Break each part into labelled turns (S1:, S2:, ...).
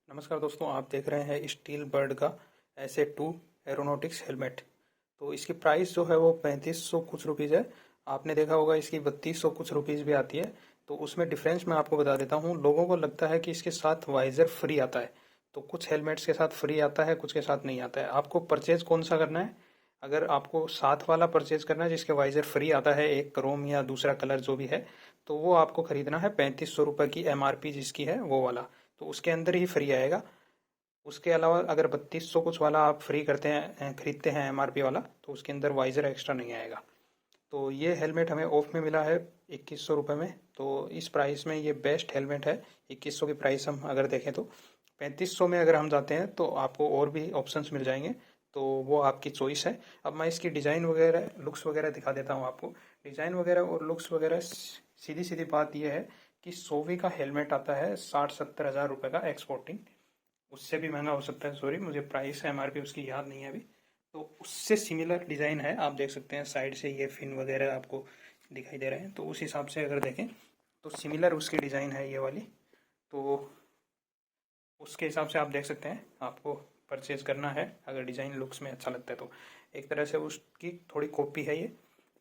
S1: नमस्कार दोस्तों, आप देख रहे हैं स्टील बर्ड का SA-2 एरोनॉटिक्स हेलमेट। तो इसकी प्राइस जो है वो 3500 कुछ रुपीज़ है। आपने देखा होगा इसकी 3200 कुछ रुपीज़ भी आती है। तो उसमें डिफरेंस मैं आपको बता देता हूँ। लोगों को लगता है कि इसके साथ वाइज़र फ्री आता है, तो कुछ हेलमेट्स के साथ फ्री आता है, कुछ के साथ नहीं आता है। आपको परचेज कौन सा करना है? अगर आपको साथ वाला परचेज करना है जिसके वाइज़र फ्री आता है, एक क्रोम या दूसरा कलर जो भी है, तो वो आपको खरीदना है 3500 रुपये की MRP जिसकी है वो वाला। तो उसके अंदर ही फ्री आएगा। उसके अलावा अगर 3200 कुछ वाला आप फ्री करते हैं, खरीदते हैं MRP वाला, तो उसके अंदर वाइज़र एक्स्ट्रा नहीं आएगा। तो ये हेलमेट हमें ऑफ में मिला है 2100 रुपये में। तो इस प्राइस में ये बेस्ट हेलमेट है। 2100 की प्राइस हम अगर देखें तो 3500 में अगर हम जाते हैं तो आपको और भी ऑप्शंस मिल जाएंगे, तो वो आपकी चॉइस है। अब मैं इसकी डिज़ाइन वगैरह, लुक्स वगैरह दिखा देता हूँ आपको। डिज़ाइन वगैरह और लुक्स वगैरह, सीधी सीधी बात यह है कि सोवी का हेलमेट आता है 60-70 हज़ार रुपये का एक्सपोर्टिंग। उससे भी महंगा हो सकता है, सॉरी मुझे प्राइस MRP उसकी याद नहीं है अभी। तो उससे सिमिलर डिज़ाइन है, आप देख सकते हैं साइड से ये फिन वगैरह आपको दिखाई दे रहे हैं। तो उस हिसाब से अगर देखें तो सिमिलर उसकी डिज़ाइन है ये वाली। तो उसके हिसाब से आप देख सकते हैं, आपको परचेज करना है अगर डिज़ाइन लुक्स में अच्छा लगता है तो। एक तरह से उसकी थोड़ी कॉपी है ये।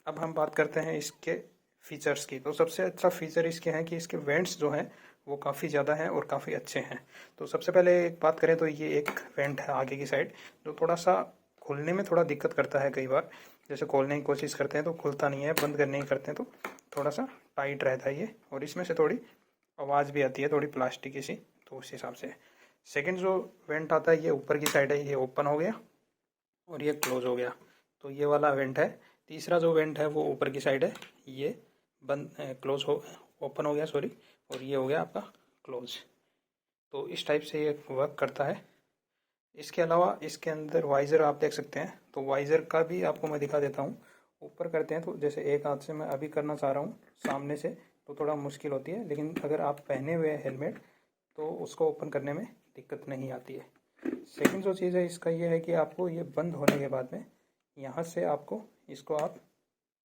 S1: अब हम बात करते हैं इसके फीचर्स की। तो सबसे अच्छा फीचर इसके हैं कि इसके वेंट्स जो हैं वो काफ़ी ज़्यादा हैं और काफ़ी अच्छे हैं। तो सबसे पहले एक बात करें तो ये एक वेंट है आगे की साइड, जो थोड़ा सा खुलने में थोड़ा दिक्कत करता है कई बार। जैसे खोलने की कोशिश करते हैं तो खुलता नहीं है, बंद करने की करते हैं तो थोड़ा सा टाइट रहता है ये, और इसमें से थोड़ी आवाज़ भी आती है, थोड़ी प्लास्टिक सी। तो उस हिसाब से सेकंड जो वेंट आता है ये ऊपर की साइड है, ये ओपन हो गया और ये क्लोज हो गया। तो ये वाला वेंट है। तीसरा जो वेंट है वो ऊपर की साइड है, ये बंद क्लोज हो, ओपन हो गया सॉरी, और ये हो गया आपका क्लोज। तो इस टाइप से ये वर्क करता है। इसके अलावा इसके अंदर वाइज़र आप देख सकते हैं, तो वाइज़र का भी आपको मैं दिखा देता हूँ। ऊपर करते हैं तो जैसे एक हाथ से मैं अभी करना चाह रहा हूँ सामने से, तो थोड़ा मुश्किल होती है, लेकिन अगर आप पहने हुए हैं हेलमेट तो उसको ओपन करने में दिक्कत नहीं आती है। सेकंड जो चीज़ है इसका ये है कि आपको ये बंद होने के बाद में यहाँ से आपको इसको आप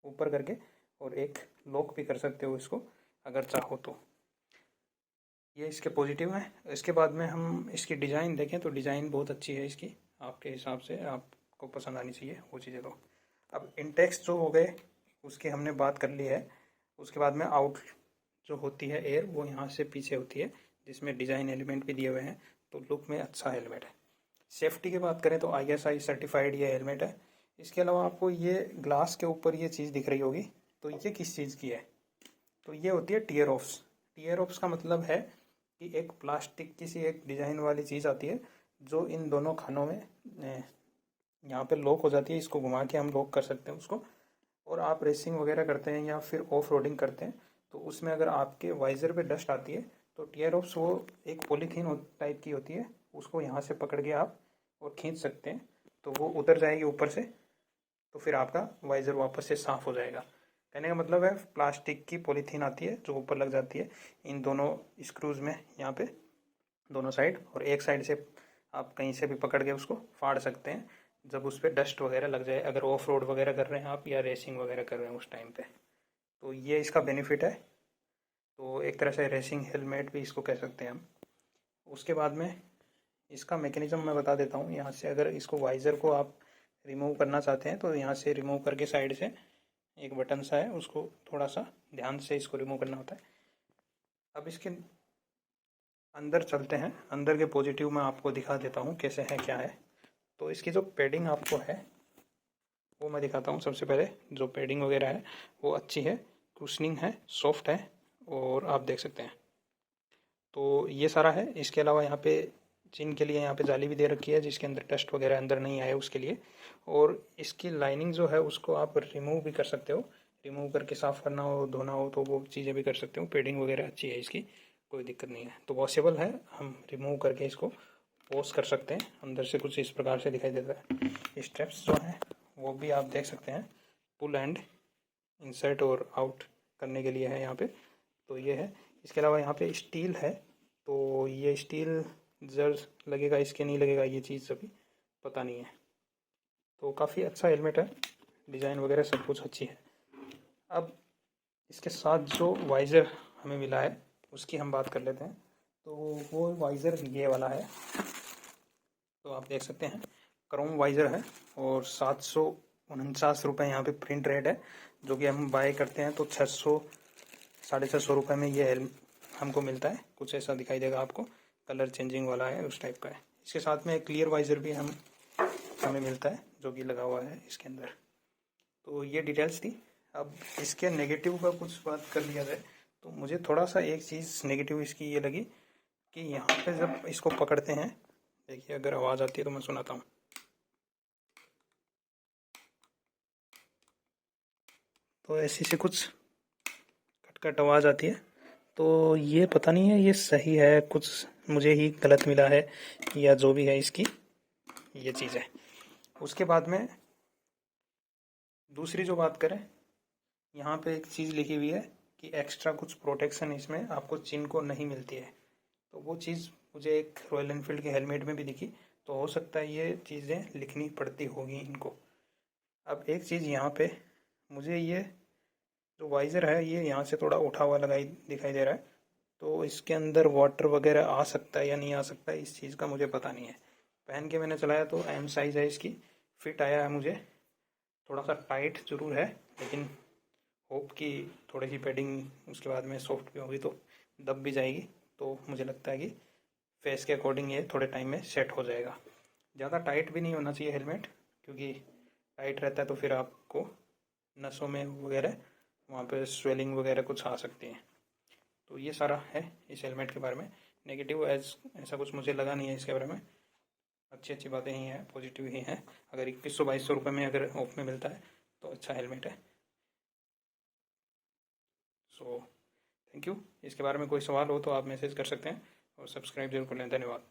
S1: ऊपर करके और एक लॉक भी कर सकते हो इसको अगर चाहो तो। ये इसके पॉजिटिव हैं। इसके बाद में हम इसकी डिज़ाइन देखें तो डिज़ाइन बहुत अच्छी है इसकी, आपके हिसाब से आपको पसंद आनी चाहिए वो चीज़ें। तो अब इंटेक्स जो हो गए उसकी हमने बात कर ली है। उसके बाद में आउट जो होती है एयर, वो यहाँ से पीछे होती है, जिसमें डिज़ाइन एलिमेंट भी दिए हुए हैं। तो लुक में अच्छा हेलमेट है। सेफ्टी की बात करें तो ISI सर्टिफाइड ये हेलमेट है। इसके अलावा आपको ये ग्लास के ऊपर ये चीज़ दिख रही होगी, तो ये किस चीज़ की है? तो ये होती है टीयर ऑफ्स। टीयर ऑफ्स का मतलब है कि एक प्लास्टिक की सी एक डिज़ाइन वाली चीज़ आती है जो इन दोनों खानों में यहाँ पे लॉक हो जाती है। इसको घुमा के हम लॉक कर सकते हैं उसको, और आप रेसिंग वगैरह करते हैं या फिर ऑफ रोडिंग करते हैं तो उसमें अगर आपके वाइज़र पे डस्ट आती है तो टीयर ऑफ्स वो एक पॉलीथीन टाइप की होती है, उसको यहाँ से पकड़ के आप और खींच सकते हैं, तो वो उतर जाएगी ऊपर से। तो फिर आपका वाइज़र वापस से साफ़ हो जाएगा। कहने का मतलब है प्लास्टिक की पॉलीथीन आती है जो ऊपर लग जाती है इन दोनों स्क्रूज़ में, यहाँ पे दोनों साइड, और एक साइड से आप कहीं से भी पकड़ के उसको फाड़ सकते हैं जब उस पर डस्ट वगैरह लग जाए, अगर ऑफ रोड वगैरह कर रहे हैं आप या रेसिंग वगैरह कर रहे हैं उस टाइम पे। तो ये इसका बेनिफिट है। तो एक तरह से रेसिंग हेलमेट भी इसको कह सकते हैं हम। उसके बाद में इसका मैकेनिज़्म मैं बता देता हूँ। यहाँ से अगर इसको वाइज़र को आप रिमूव करना चाहते हैं तो यहाँ से रिमूव करके साइड से एक बटन सा है, उसको थोड़ा सा ध्यान से इसको रिमूव करना होता है। अब इसके अंदर चलते हैं, अंदर के पॉजिटिव मैं आपको दिखा देता हूँ कैसे है क्या है। तो इसकी जो पैडिंग आपको है वो मैं दिखाता हूँ। सबसे पहले जो पैडिंग वगैरह है वो अच्छी है, कुशनिंग है, सॉफ्ट है, और आप देख सकते हैं। तो ये सारा है। इसके अलावा यहाँ पे चिन के लिए यहाँ पे जाली भी दे रखी है जिसके अंदर डस्ट वगैरह अंदर नहीं आए उसके लिए। और इसकी लाइनिंग जो है उसको आप रिमूव भी कर सकते हो, रिमूव करके साफ़ करना हो, धोना हो तो वो चीज़ें भी कर सकते हो। पेडिंग वगैरह अच्छी है इसकी, कोई दिक्कत नहीं है। तो वॉशेबल है, हम रिमूव करके इसको वॉश कर सकते हैं। अंदर से कुछ इस प्रकार से दिखाई देता है। स्टेप्स जो हैं वो भी आप देख सकते हैं, पुल एंड इंसर्ट और आउट करने के लिए है यहाँ पे। तो ये है। इसके अलावा यहाँ पे स्टील है, तो ये स्टील जर्ज लगेगा इसके नहीं लगेगा ये चीज़ अभी पता नहीं है। तो काफ़ी अच्छा हेलमेट है, डिज़ाइन वगैरह सब कुछ अच्छी है। अब इसके साथ जो वाइज़र हमें मिला है उसकी हम बात कर लेते हैं। तो वो वाइज़र ये वाला है, तो आप देख सकते हैं क्रोम वाइज़र है और 749 रुपये यहाँ पे प्रिंट रेट है, जो कि हम बाय करते हैं तो 600 650 रुपये में ये हमको मिलता है। कुछ ऐसा दिखाई देगा आपको, कलर चेंजिंग वाला है, उस टाइप का है। इसके साथ में एक क्लियर वाइज़र भी हमें मिलता है, जो कि लगा हुआ है इसके अंदर। तो ये डिटेल्स थी। अब इसके नेगेटिव का कुछ बात कर लिया जाए तो मुझे थोड़ा सा एक चीज़ नेगेटिव इसकी ये लगी कि यहाँ पे जब इसको पकड़ते हैं, देखिए अगर आवाज़ आती है तो मैं सुनाता हूँ। तो ऐसी से कुछ कट आवाज़ आती है, तो ये पता नहीं है ये सही है, कुछ मुझे ही गलत मिला है या जो भी है इसकी ये चीज़ है। उसके बाद में दूसरी जो बात करें, यहाँ पे एक चीज़ लिखी हुई है कि एक्स्ट्रा कुछ प्रोटेक्शन इसमें आपको चिन को नहीं मिलती है। तो वो चीज़ मुझे एक रॉयल एनफील्ड के हेलमेट में भी दिखी, तो हो सकता है ये चीज़ें लिखनी पड़ती होगी इनको। अब एक चीज़ यहाँ पे मुझे ये जो वाइज़र है ये यहाँ से थोड़ा उठा हुआ दिखाई दे रहा है, तो इसके अंदर वाटर वगैरह आ सकता है या नहीं आ सकता है, इस चीज़ का मुझे पता नहीं है। पहन के मैंने चलाया तो एम साइज़ है इसकी, फिट आया है मुझे। थोड़ा सा टाइट ज़रूर है, लेकिन होप कि थोड़ी सी पैडिंग उसके बाद में सॉफ्ट भी होगी तो दब भी जाएगी। तो मुझे लगता है कि फेस के अकॉर्डिंग ये थोड़े टाइम में सेट हो जाएगा। ज़्यादा टाइट भी नहीं होना चाहिए हेलमेट, क्योंकि टाइट रहता है तो फिर आपको नसों में वगैरह वहाँ पे स्वेलिंग वगैरह कुछ आ सकती है। तो ये सारा है इस हेलमेट के बारे में। नेगेटिव ऐसा कुछ मुझे लगा नहीं है इसके बारे में। अच्छी अच्छी बातें ही हैं, पॉजिटिव ही हैं। अगर 2100-2200 रुपये में अगर ऑफ में मिलता है तो अच्छा हेलमेट है। So thank you. इसके बारे में कोई सवाल हो तो आप मैसेज कर सकते हैं और सब्सक्राइब जरूर कर लें। धन्यवाद।